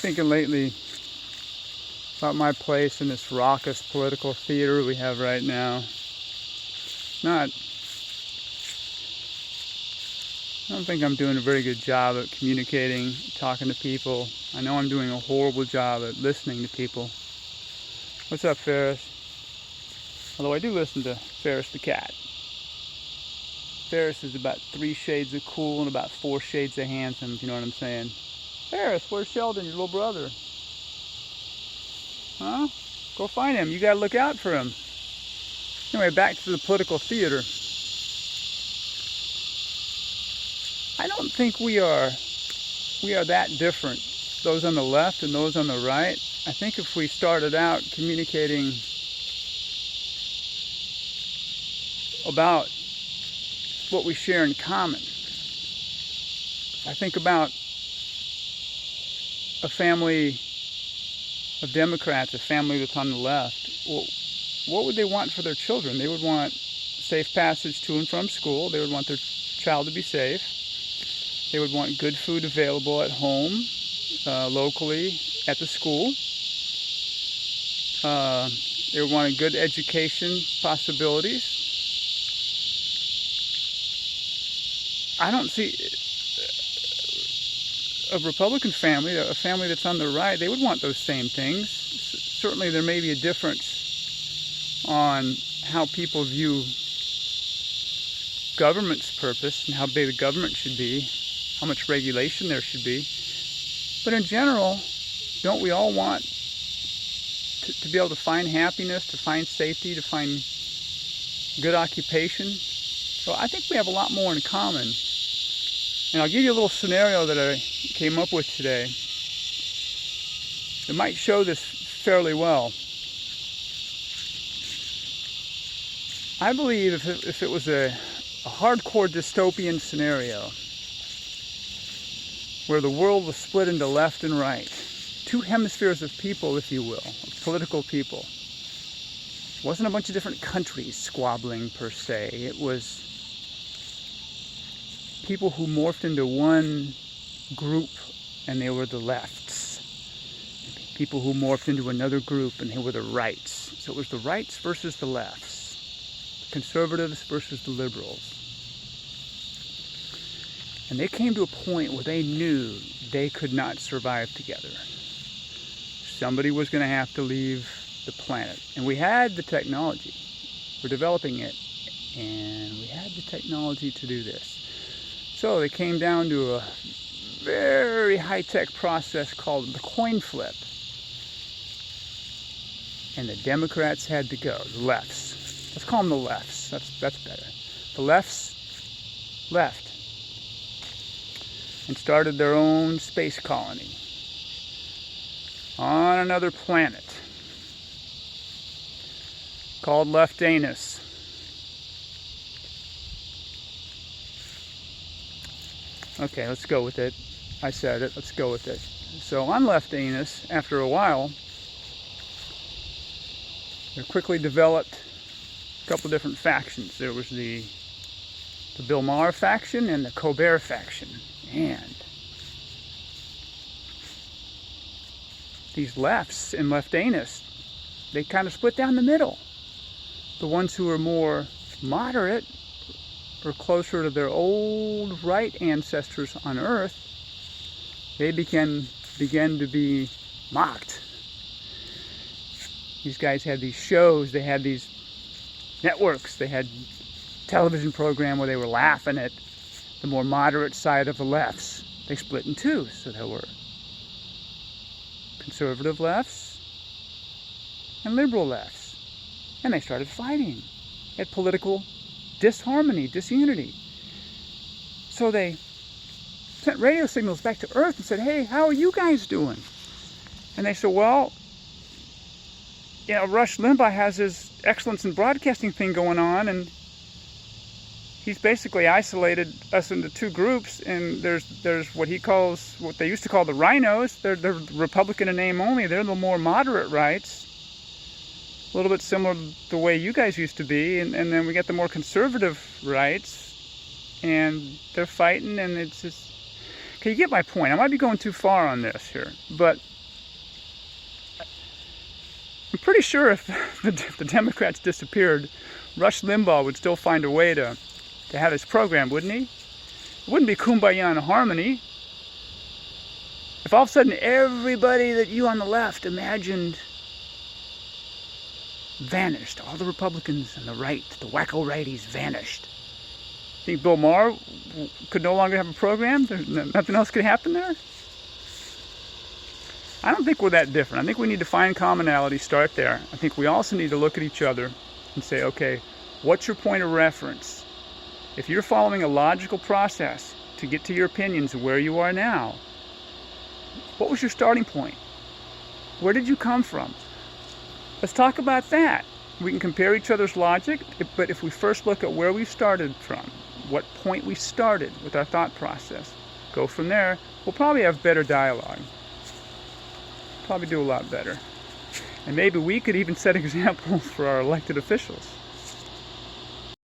thinking lately about my place in this raucous political theater we have right now. I don't think I'm doing a very good job at communicating, talking to people. I know I'm doing a horrible job at listening to people. What's up, Ferris? Although I do listen to Ferris the cat. Ferris is about 3 shades of cool and about 4 shades of handsome, if you know what I'm saying. Ferris, where's Sheldon, your little brother? Huh? Go find him. You gotta look out for him. Anyway, back to the political theater. I don't think we are that different, those on the left and those on the right. I think if we started out communicating about what we share in common. I think about a family of Democrats, a family that's on the left. Well, what would they want for their children? They would want safe passage to and from school. They would want their child to be safe. They would want good food available at home, locally, at the school. They would want a good education possibilities. I don't see a Republican family, a family that's on the right, they would want those same things. Certainly there may be a difference on how people view government's purpose and how big the government should be, how much regulation there should be. But in general, don't we all want to be able to find happiness, to find safety, to find good occupation? So I think we have a lot more in common. And I'll give you a little scenario that I came up with today. It might show this fairly well. I believe if it was a hardcore dystopian scenario where the world was split into left and right, 2 hemispheres of people, if you will, of political people. It wasn't a bunch of different countries squabbling per se. It was people who morphed into one group and they were the lefts. People who morphed into another group and they were the rights. So it was the rights versus the lefts. The conservatives versus the liberals. And they came to a point where they knew they could not survive together. Somebody was going to have to leave the planet. And we had the technology. We're developing it. And we had the technology to do this. So they came down to a very high-tech process called the coin flip. And the Democrats had to go, the lefts. Let's call them the lefts. That's better. The lefts left and started their own space colony on another planet called Leftanus. Okay, let's go with it. I said it. Let's go with it. So on Leftanus, after a while, there quickly developed a couple different factions. There was the Bill Maher faction and the Colbert faction. And these lefts in Leftanus, they kind of split down the middle. The ones who were more moderate or closer to their old right ancestors on Earth, they began to be mocked. These guys had these shows, they had these networks, they had television program where they were laughing at the more moderate side of the lefts. They split in 2, so there were conservative lefts and liberal lefts. And they started fighting at political disharmony, disunity. So they sent radio signals back to Earth and said, hey, how are you guys doing? And they said, well, you know, Rush Limbaugh has his excellence in broadcasting thing going on, and he's basically isolated us into 2 groups, and there's what he calls, what they used to call the rhinos. They're Republican in name only. They're the more moderate rights. A little bit similar to the way you guys used to be, and then we got the more conservative rights, and they're fighting, and it's just... Okay, you get my point. I might be going too far on this here, but pretty sure if the Democrats disappeared, Rush Limbaugh would still find a way to have his program, wouldn't he? It wouldn't be kumbaya and harmony. If all of a sudden everybody that you on the left imagined vanished, all the Republicans and the right, the wacko righties vanished. Think Bill Maher could no longer have a program? Nothing else could happen there? I don't think we're that different. I think we need to find commonality, start there. I think we also need to look at each other and say, okay, what's your point of reference? If you're following a logical process to get to your opinions of where you are now, what was your starting point? Where did you come from? Let's talk about that. We can compare each other's logic, but if we first look at where we started from, what point we started with our thought process, go from there, we'll probably have better dialogue. Probably do a lot better. And maybe we could even set examples for our elected officials.